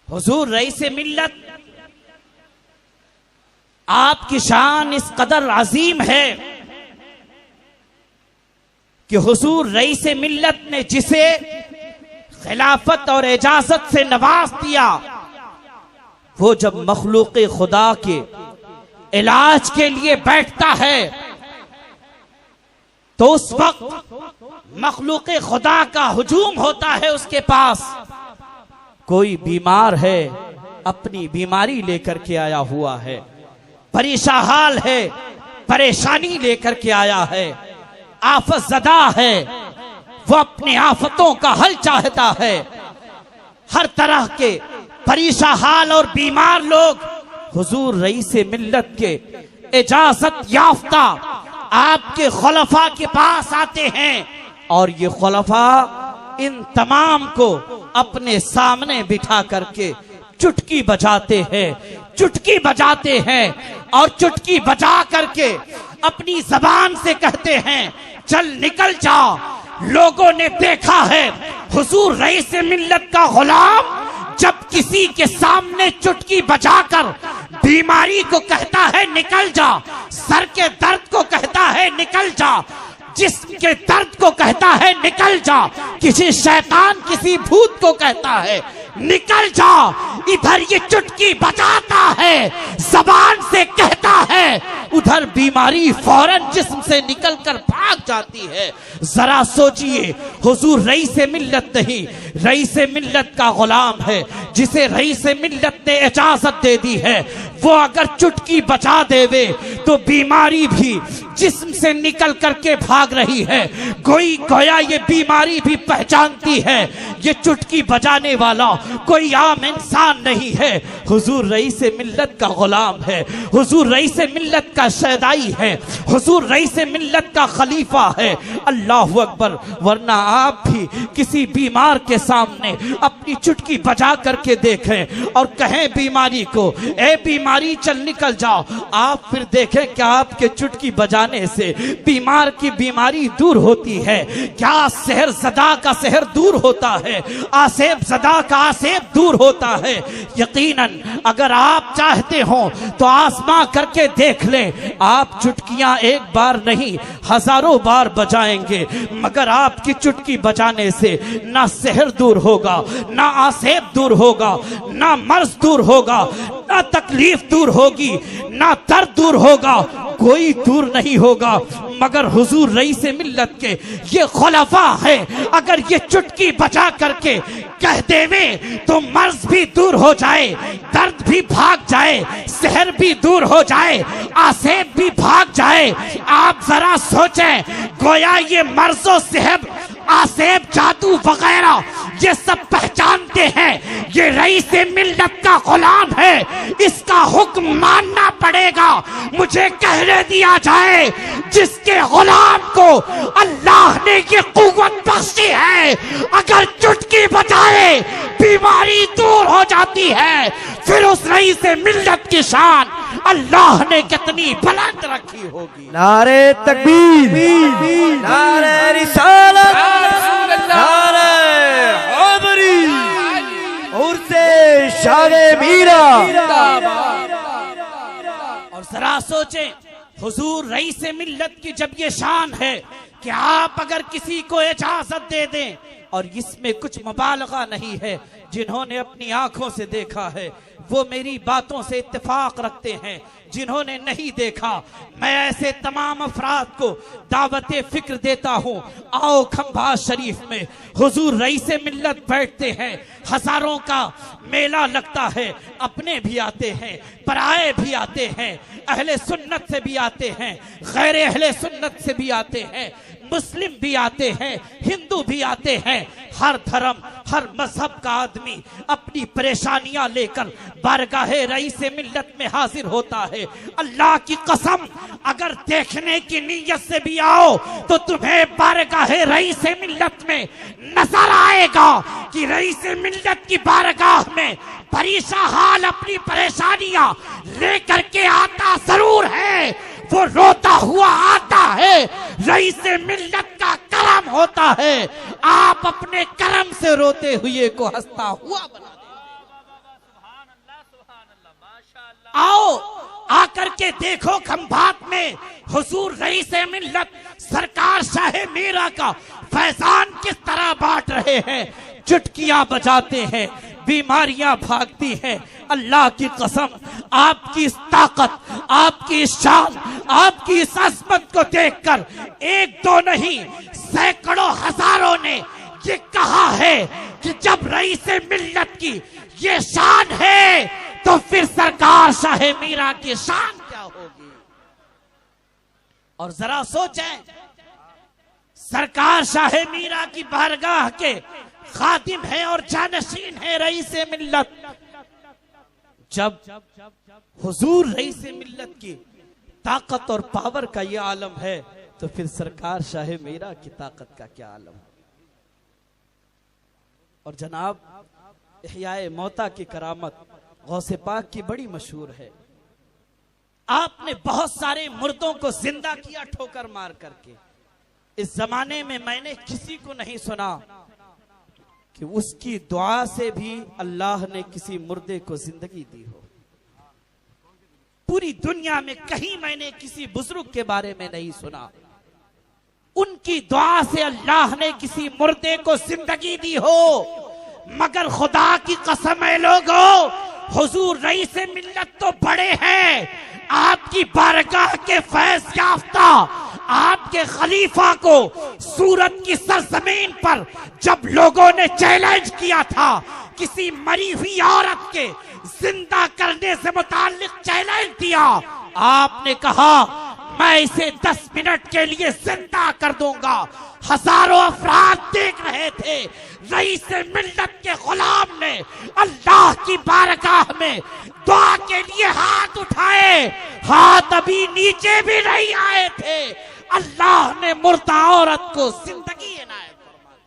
हुजूर rice मिल्लत, आपकी शान इस कदर अजीम है कि हुजूर रईस मिल्लत ने जिसे खिलाफत और इजाजत से नवाज दिया, वो जब मखलूक खुदा के इलाज के लिए बैठता है तो उस वक्त मखलूक खुदा का हुजूम होता है उसके पास। कोई बीमार है, अपनी बीमारी लेकर के आया हुआ है, परेशान हाल है, परेशानी लेकर के आया है, आफत ज़दा है, वो अपनी आफतों का हल चाहता है। हर तरह के परेशान हाल और बीमार लोग हुजूर रईस मिल्लत के इजाजत याफ्ता आपके खुलफा के पास आते हैं और ये खुलफा इन तमाम को अपने सामने बिठा करके चुटकी बजाते हैं, चुटकी बजाते हैं और चुटकी बजा करके अपनी जबान से कहते हैं, चल निकल जा। लोगों ने देखा है हुजूर रईस मिल्लत का गुलाम जब किसी के सामने चुटकी बजाकर बीमारी को कहता है निकल जा, सर के दर्द को कहता है निकल जा, जिस्म के दर्द को कहता है निकल जा, किसी शैतान किसी भूत को कहता है निकल जा, इधर ये चुटकी बजाता है, जबान से कहता है, उधर बीमारी फौरन जिस्म से निकलकर भाग जाती है। जरा सोचिए, हुजूर रईस मिल्लत नहीं, रईस मिल्लत का गुलाम है जिसे रईस मिल्लत ने इजाजत दे दी है, वो अगर चुटकी बजा देवे तो बीमारी भी जिस्म से निकल करके भाग रही है। गोया ये बीमारी भी पहचानती है ये चुटकी बजाने वाला कोई आम इंसान नहीं है, हुजूर रईस मिल्लत का गुलाम है, हुजूर रईस मिल्लत का शहदाई है, हुजूर रईस मिल्लत का खलीफा है। अल्लाह अकबर। वरना आप भी किसी बीमार के सामने अपनी चुटकी बजा करके देखें और कहें बीमारी को, ए बीमारी चल निकल जाओ, आप फिर देखें क्या आपके चुटकी बजाने से बीमार की बीमारी दूर होती है, क्या सहर ज़दा का सहर दूर होता है, आसेब ज़दा का आसेब दूर होता है। यकीनन अगर आप चाहते हो तो आजमा करके देख लें, आप चुटकियां एक बार नहीं हजारों बार बजाएंगे मगर आपकी चुटकी बजाने से ना सहर दूर होगा, ना आसेब दूर होगा, ना मर्ज दूर होगा, ना तकलीफ दूर होगी, ना दर्द दूर होगा, कोई दूर नहीं होगा मगर हुजूर रईस मिल्लत के ये खुलफा है। अगर ये चुटकी बजा करके कह देवे तो मर्ज भी दूर हो जाए, दर्द भी भाग जाए, सहर भी दूर हो जाए, आसेब भी भाग जाए। आप जरा सोचें, गोया ये मर्जो सेहब आसेब जादू वगैरह ये सब पहचानते हैं ये रईस मिल्लत का गुलाम है, इसका हुक्म मानना पड़ेगा। मुझे कहने दिया जाए जिसके गुलाम को अल्लाह ने ये कुव्वत बख्शी है, अगर चुटकी बजाए बीमारी दूर हो जाती है, फिर उस रईस मिल्लत की शान अल्लाह ने कितनी बुलंद रखी होगी। नारे तकबीर, नारे रिसालत, नारे हैदरी, उर्से शाने मीरा। और जरा सोचें, हुजूर रईस मिल्लत की जब ये शान है कि आप अगर किसी को इजाजत दे दें, और इसमें कुछ मुबालगा नहीं है, जिन्होंने अपनी आंखों से देखा है वो मेरी बातों से इत्तेफाक रखते हैं, जिन्होंने नहीं देखा मैं ऐसे तमाम अफराद को दावत फिक्र देता हूँ। आओ खंभा शरीफ में हुजूर रईस मिल्लत बैठते हैं, हजारों का मेला लगता है, अपने भी आते हैं, पराए भी आते हैं, अहले सुन्नत से भी आते हैं, गैर अहले सुन्नत से भी आते हैं, मुस्लिम भी आते हैं, हिंदू भी आते हैं। हर धर्म हर मजहब का आदमी अपनी परेशानियां लेकर बारगाहे रईस मिल्लत में हाजिर होता है। अल्लाह की कसम, अगर देखने की नीयत से भी आओ तो तुम्हें बारगाहे रईस मिल्लत में नजर आएगा कि रईस मिल्लत की बारगाह में परेशान हाल अपनी परेशानियां लेकर के आता जरूर है, वो रोता हुआ आता है। रईस मिल्लत का करम होता है, आप अपने करम से रोते हुए को हंसता हुआ बना दें। आओ आकर के देखो खंभात में हुजूर रईस मिल्लत सरकार शाह मीरा का फैजान किस तरह बांट रहे हैं। चुटकियां बजाते हैं, बीमारियां भागती हैं। अल्लाह की कसम, आपकी इस ताकत, आपकी इस शान, आपकी इस अजमत को देखकर एक दो नहीं सैकड़ों हजारों ने ये कहा है कि जब रईस मिल्लत की ये शान है तो फिर सरकार शाह मीरा की शान क्या होगी। और जरा सोचें, सरकार शाह मीरा की बारगाह के खादिम है और जानशीन है रईस मिल्लत। जब हुजूर रईस मिल्लत की ताकत और पावर का ये आलम है तो फिर सरकार शाह मीरा की ताकत का क्या आलम है। और जनाब, इह्याए मौता की करामत गौसे पाक की बड़ी मशहूर है। आपने बहुत सारे मुर्दों को जिंदा किया ठोकर मार करके। इस जमाने में मैंने किसी को नहीं सुना कि उसकी दुआ से भी अल्लाह ने किसी मुर्दे को जिंदगी दी हो। पूरी दुनिया में कहीं मैंने किसी बुजुर्ग के बारे में नहीं सुना उनकी दुआ से अल्लाह ने किसी मुर्दे को जिंदगी दी हो। मगर खुदा की कसम है लोगों, हुजूर रईस मिल्लत तो बड़े हैं। आपकी बारगाह के फैज याफ्ता आपके खलीफा को सूरत की सरजमीन पर जब लोगों ने चैलेंज किया था, किसी मरी हुई औरत के जिंदा करने से मुताल्लिक चैलेंज दिया, आपने कहा मैं इसे 10 मिनट के लिए जिंदा कर दूंगा। हजारों अफराद देख रहे थे। रईस मिल्लत के गुलाम ने अल्लाह की बारगाह में दुआ के लिए हाथ उठाए, हाथ अभी नीचे भी नहीं आए थे। अल्लाह ने मुर्दा औरत को जिंदगी इनायत फरमाई।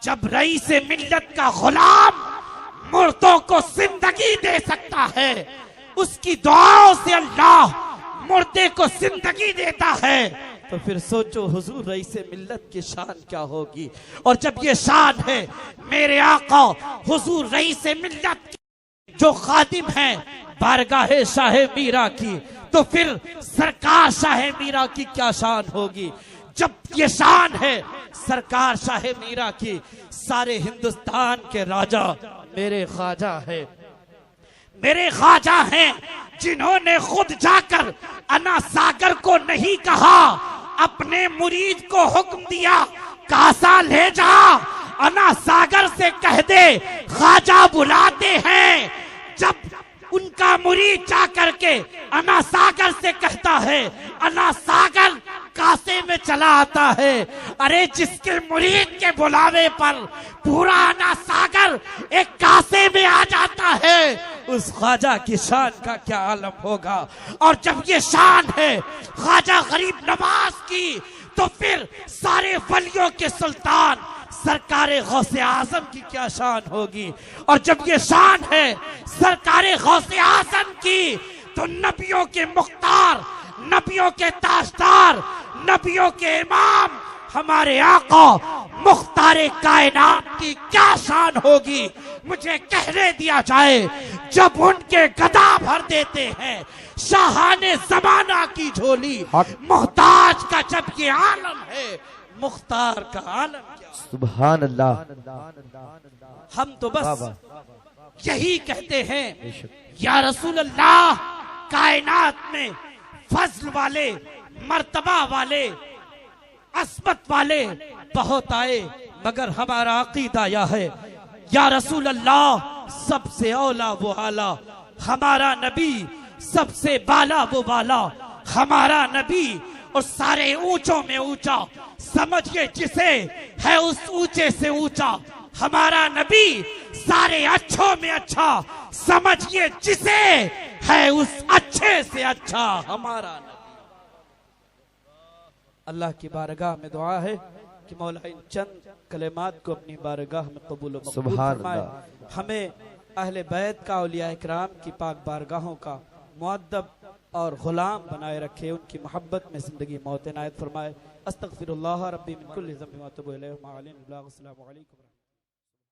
जब रईस मिल्लत का गुलाम मुर्दों को जिंदगी दे सकता है, उसकी दुआओं से अल्लाह मुर्दे को जिंदगी देता है, तो फिर सोचो हुजूर रईस मिल्लत की शान क्या होगी। और जब ये शान है मेरे आका हुजूर रईस मिल्लत की जो खादिम है बारगाह शाह मीरा की, तो फिर सरकार शाह मीरा की क्या शान होगी। जब ये शान है सरकार शाह मीरा की, सारे हिंदुस्तान के राजा मेरे ख्वाजा है, मेरे ख्वाजा हैं जिन्होंने खुद जाकर अना सागर को नहीं कहा, अपने मुरीद को हुक्म दिया कासा ले जा, अना सागर से कह दे ख्वाजा बुलाते हैं। जब उनका मुरीद जा करके अना सागर से कहता है, अना सागर कासे में चला आता है। अरे जिसके मुरीद के बुलावे पर पूरा अना सागर एक कासे में आ जाता है, उस ख्वाजा की शान का क्या आलम होगा। और जब ये शान है ख्वाजा गरीब नवाज की, तो फिर सारे वलियों के सुल्तान सरकारे गौसे आजम की क्या शान होगी। और जब ये शान है सरकारे गौसे आजम की, तो नबियों के मुख्तार, नबियों के ताजदार, नबियों के इमाम हमारे आका मुख्तारे कायनात की क्या शान होगी। मुझे कहने दिया जाए, जब उनके गदा भर देते हैं शाहाने जमाना की झोली, मोहताज का जब ये आलम है, मुख्तार का आलम क्या। सुभान अल्लाह। हम तो बस यही कहते हैं, या रसूल अल्लाह, कायनात में फजल वाले, मर्तबा वाले, अस्मत वाले बहुत आए, मगर हमारा अकीदा यह है, या रसूल अल्लाह सबसे औला वो आला, हमारा नबी सबसे बाला वो बाला, हमारा नबी और सारे ऊंचों में ऊंचा, समझिए जिसे है उस ऊंचे से ऊंचा। हमारा नबी सारे अच्छों में अच्छा, समझिए जिसे है उस अच्छे से अच्छा हमारा नबी। अल्लाह की बारगाह में दुआ है कि मौला इन चंद कलेमात को अपनी बारगाह में कबूल व मकबूल फरमाए। हमें अहले बैत का, औलिया इकराम की पाक बारगाहों का मुअद्दब और गुलाम बनाए रखे, उनकी मोहब्बत में जिंदगी मौत इनायत फरमाए। अस्तगफिरुल्लाह रब्बी मिन कुल्लि ज़ंबिन व अतूबु इलैहि। अस्सलामु अलैकुम।